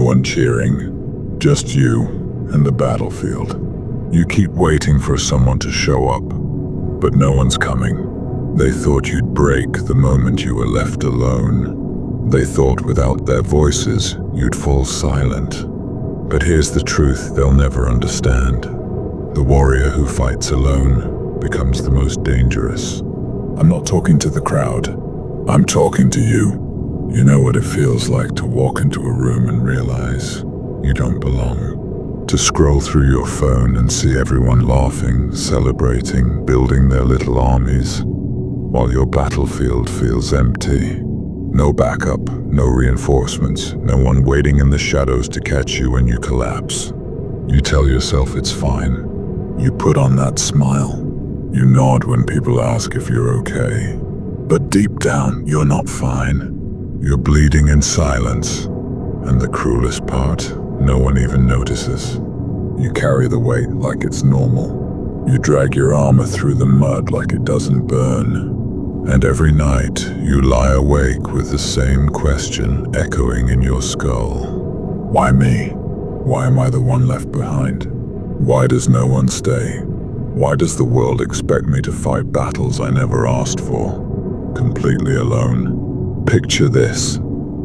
one cheering, just you and the battlefield. You keep waiting for someone to show up, but no one's coming. They thought you'd break the moment you were left alone. They thought without their voices, you'd fall silent. But here's the truth they'll never understand. The warrior who fights alone becomes the most dangerous. I'm not talking to the crowd. I'm talking to you. You know what it feels like to walk into a room and realize you don't belong. To scroll through your phone and see everyone laughing, celebrating, building their little armies, while your battlefield feels empty. No backup, no reinforcements, no one waiting in the shadows to catch you when you collapse. You tell yourself it's fine. You put on that smile. You nod when people ask if you're okay. But deep down, you're not fine. You're bleeding in silence. And the cruelest part, no one even notices. You carry the weight like it's normal. You drag your armor through the mud like it doesn't burn. And every night, you lie awake with the same question echoing in your skull. Why me? Why am I the one left behind? Why does no one stay? Why does the world expect me to fight battles I never asked for? Completely alone. Picture this.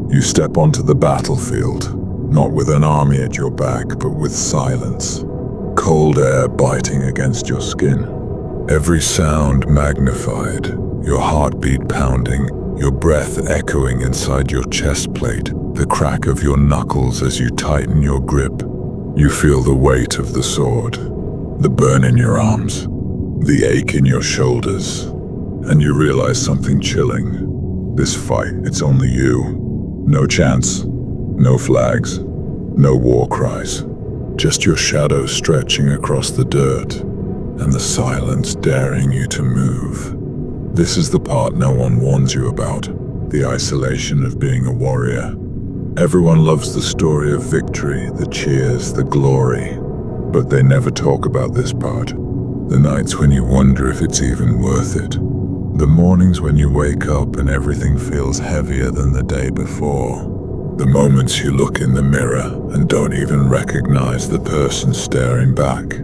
You step onto the battlefield, not with an army at your back, but with silence. Cold air biting against your skin. Every sound magnified, your heartbeat pounding, your breath echoing inside your chest plate, the crack of your knuckles as you tighten your grip. You feel the weight of the sword, the burn in your arms, the ache in your shoulders, and you realize something chilling. This fight, it's only you. No chants, no flags, no war cries. Just your shadow stretching across the dirt, and the silence daring you to move. This is the part no one warns you about, the isolation of being a warrior. Everyone loves the story of victory, the cheers, the glory, but they never talk about this part. The nights when you wonder if it's even worth it. The mornings when you wake up and everything feels heavier than the day before. The moments you look in the mirror and don't even recognize the person staring back.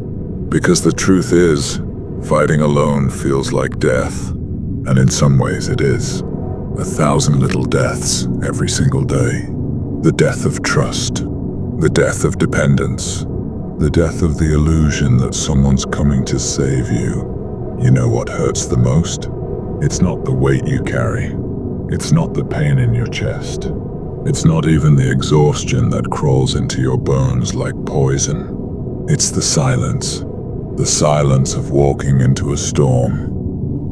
Because the truth is, fighting alone feels like death. And in some ways it is. 1,000 little deaths every single day. The death of trust. The death of dependence. The death of the illusion that someone's coming to save you. You know what hurts the most? It's not the weight you carry. It's not the pain in your chest. It's not even the exhaustion that crawls into your bones like poison. It's the silence. The silence of walking into a storm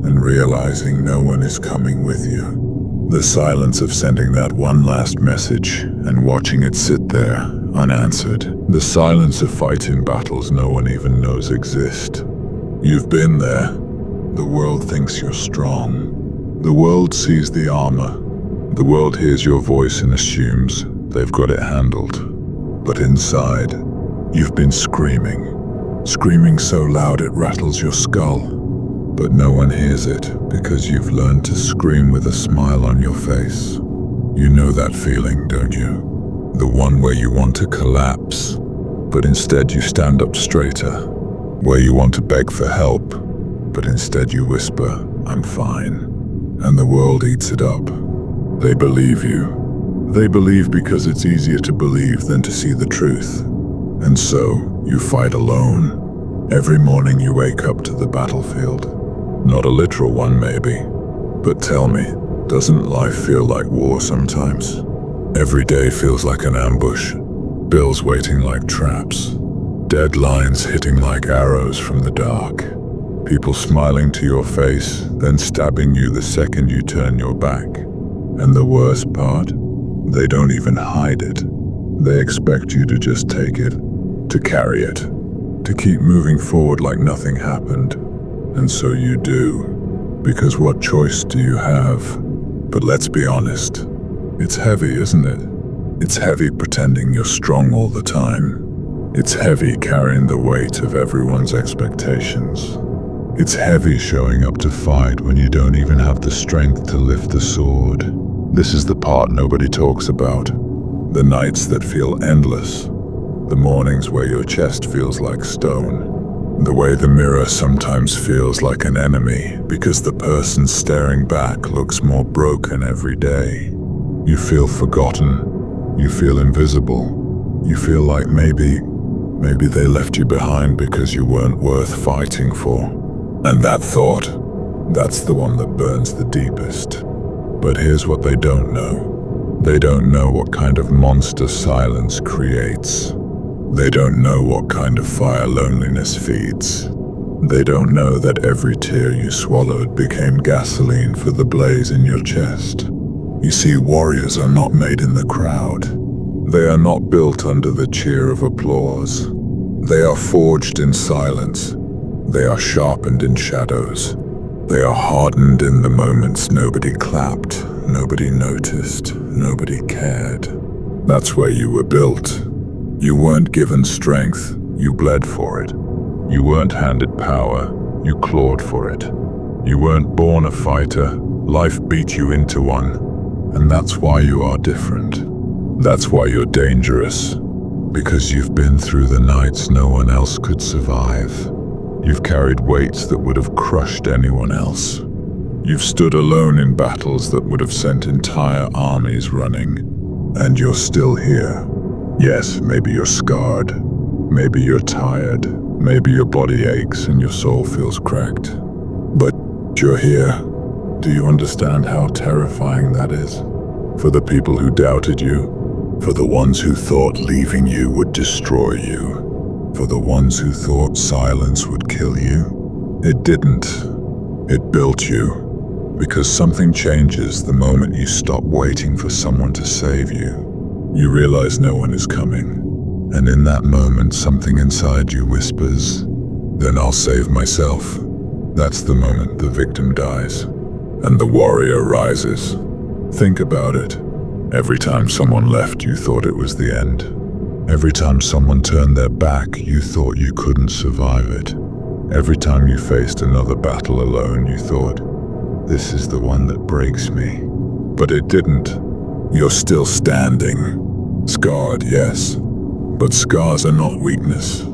and realizing no one is coming with you. The silence of sending that one last message and watching it sit there, unanswered. The silence of fighting battles no one even knows exist. You've been there. The world thinks you're strong. The world sees the armor. The world hears your voice and assumes they've got it handled. But inside, you've been screaming. Screaming so loud it rattles your skull. But no one hears it because you've learned to scream with a smile on your face. You know that feeling, don't you? The one where you want to collapse, but instead you stand up straighter. Where you want to beg for help, but instead you whisper, "I'm fine." And the world eats it up. They believe you. They believe because it's easier to believe than to see the truth. And so, you fight alone. Every morning you wake up to the battlefield. Not a literal one, maybe. But tell me, doesn't life feel like war sometimes? Every day feels like an ambush. Bills waiting like traps. Deadlines hitting like arrows from the dark. People smiling to your face, then stabbing you the second you turn your back. And the worst part? They don't even hide it. They expect you to just take it, to carry it, to keep moving forward like nothing happened. And so you do, because what choice do you have? But let's be honest, it's heavy, isn't it? It's heavy pretending you're strong all the time. It's heavy carrying the weight of everyone's expectations. It's heavy showing up to fight when you don't even have the strength to lift the sword. This is the part nobody talks about. The nights that feel endless. The mornings where your chest feels like stone. The way the mirror sometimes feels like an enemy because the person staring back looks more broken every day. You feel forgotten. You feel invisible. You feel like maybe they left you behind because you weren't worth fighting for. And that thought, that's the one that burns the deepest. But here's what they don't know. They don't know what kind of monster silence creates. They don't know what kind of fire loneliness feeds. They don't know that every tear you swallowed became gasoline for the blaze in your chest. You see, warriors are not made in the crowd. They are not built under the cheer of applause. They are forged in silence. They are sharpened in shadows. They are hardened in the moments nobody clapped, nobody noticed, nobody cared. That's where you were built. You weren't given strength, you bled for it. You weren't handed power, you clawed for it. You weren't born a fighter, life beat you into one. And that's why you are different. That's why you're dangerous. Because you've been through the nights no one else could survive. You've carried weights that would have crushed anyone else. You've stood alone in battles that would have sent entire armies running. And you're still here. Yes, maybe you're scarred. Maybe you're tired. Maybe your body aches and your soul feels cracked. But you're here. Do you understand how terrifying that is? For the people who doubted you, for the ones who thought leaving you would destroy you, for the ones who thought silence would kill you. It didn't. It built you. Because something changes the moment you stop waiting for someone to save you. You realize no one is coming. And in that moment, something inside you whispers, "Then I'll save myself." That's the moment the victim dies. And the warrior rises. Think about it. Every time someone left, you thought it was the end. Every time someone turned their back, you thought you couldn't survive it. Every time you faced another battle alone, you thought, "This is the one that breaks me." But it didn't. You're still standing. Scarred, yes. But scars are not weakness.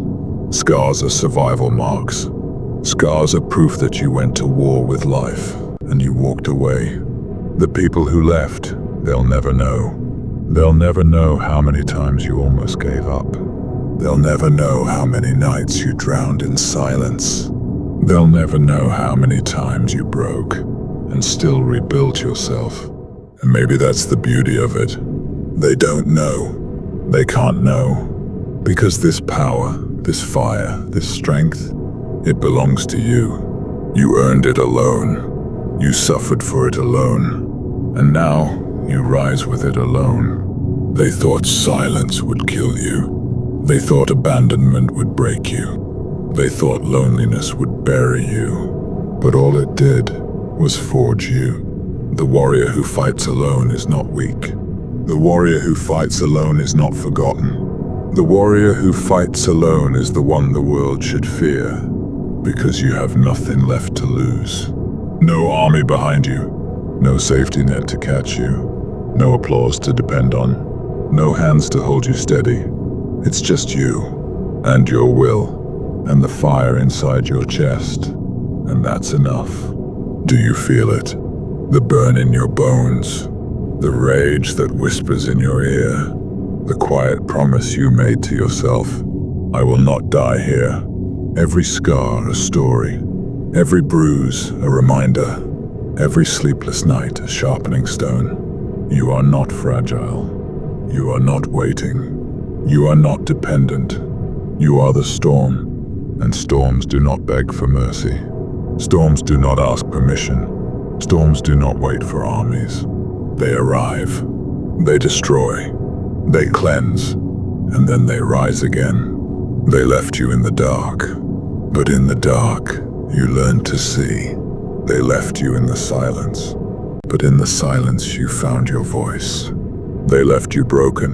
Scars are survival marks. Scars are proof that you went to war with life. And you walked away. The people who left, they'll never know. They'll never know how many times you almost gave up. They'll never know how many nights you drowned in silence. They'll never know how many times you broke and still rebuilt yourself. And maybe that's the beauty of it. They don't know. They can't know. Because this power, this fire, this strength, it belongs to you. You earned it alone. You suffered for it alone, and now you rise with it alone. They thought silence would kill you. They thought abandonment would break you. They thought loneliness would bury you. But all it did was forge you. The warrior who fights alone is not weak. The warrior who fights alone is not forgotten. The warrior who fights alone is the one the world should fear, because you have nothing left to lose. No army behind you, no safety net to catch you, no applause to depend on, no hands to hold you steady. It's just you, and your will, and the fire inside your chest, and that's enough. Do you feel it? The burn in your bones, the rage that whispers in your ear, the quiet promise you made to yourself, "I will not die here." Every scar a story. Every bruise, a reminder. Every sleepless night, a sharpening stone. You are not fragile. You are not waiting. You are not dependent. You are the storm. And storms do not beg for mercy. Storms do not ask permission. Storms do not wait for armies. They arrive. They destroy. They cleanse. And then they rise again. They left you in the dark. But in the dark, you learned to see. They left you in the silence, but in the silence you found your voice. They left you broken,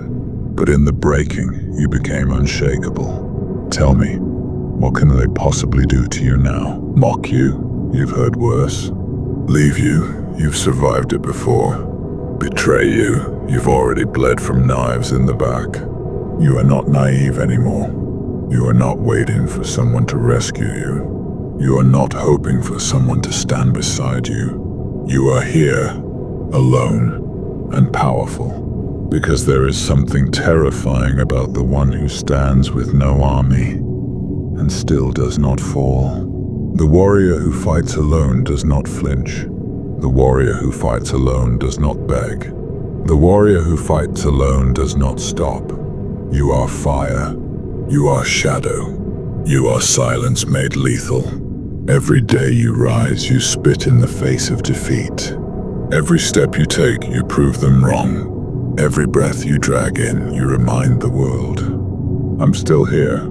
but in the breaking you became unshakable. Tell me, what can they possibly do to you now? Mock you? You've heard worse. Leave you? You've survived it before. betray you. You've already bled from knives in the back. You are not naive anymore. You are not waiting for someone to rescue you. You are not hoping for someone to stand beside you. You are here, alone and powerful. Because there is something terrifying about the one who stands with no army and still does not fall. The warrior who fights alone does not flinch. The warrior who fights alone does not beg. The warrior who fights alone does not stop. You are fire. You are shadow. You are silence made lethal. Every day you rise, you spit in the face of defeat. Every step you take, you prove them wrong. Every breath you drag in, you remind the world. I'm still here.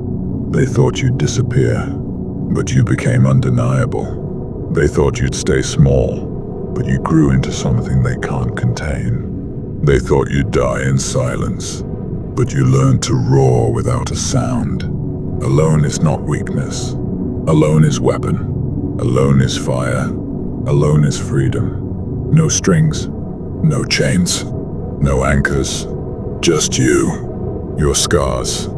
They thought you'd disappear, but you became undeniable. They thought you'd stay small, but you grew into something they can't contain. They thought you'd die in silence, but you learned to roar without a sound. Alone is not weakness. Alone is weapon. Alone is fire. Alone is freedom. No strings, no chains. No anchors, just you, your scars,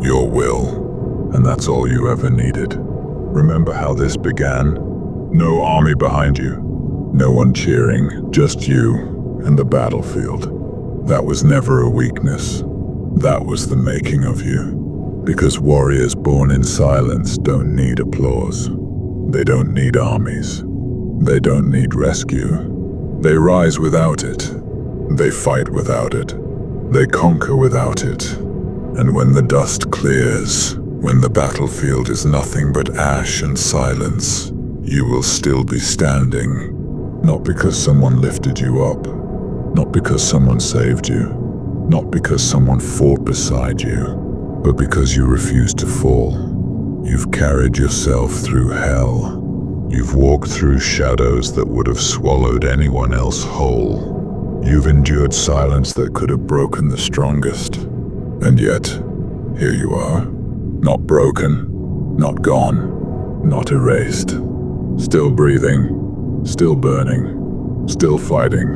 your will, and that's all you ever needed. Remember how this began? No army behind you, no one cheering, just you and the battlefield. That was never a weakness. That was the making of you. Because warriors born in silence don't need applause. They don't need armies. They don't need rescue. They rise without it. They fight without it. They conquer without it. And when the dust clears, when the battlefield is nothing but ash and silence, you will still be standing. Not because someone lifted you up, not because someone saved you, not because someone fought beside you, but because you refused to fall. You've carried yourself through hell. You've walked through shadows that would have swallowed anyone else whole. You've endured silence that could have broken the strongest. And yet, here you are. Not broken, not gone, not erased. Still breathing, still burning, still fighting.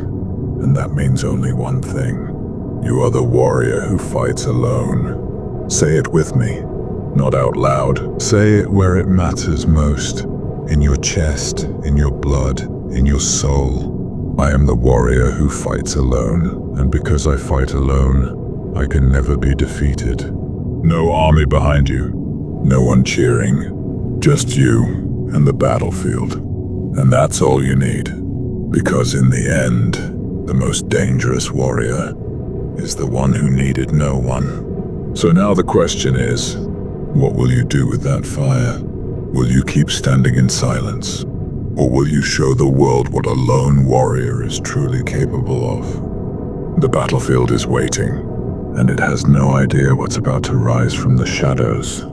And that means only one thing. You are the warrior who fights alone. Say it with me, not out loud. Say it where it matters most. In your chest, in your blood, in your soul. I am the warrior who fights alone, and because I fight alone, I can never be defeated. No army behind you, no one cheering, just you and the battlefield. And that's all you need, because in the end, the most dangerous warrior is the one who needed no one. So now the question is, what will you do with that fire? Will you keep standing in silence? Or will you show the world what a lone warrior is truly capable of? The battlefield is waiting, and it has no idea what's about to rise from the shadows.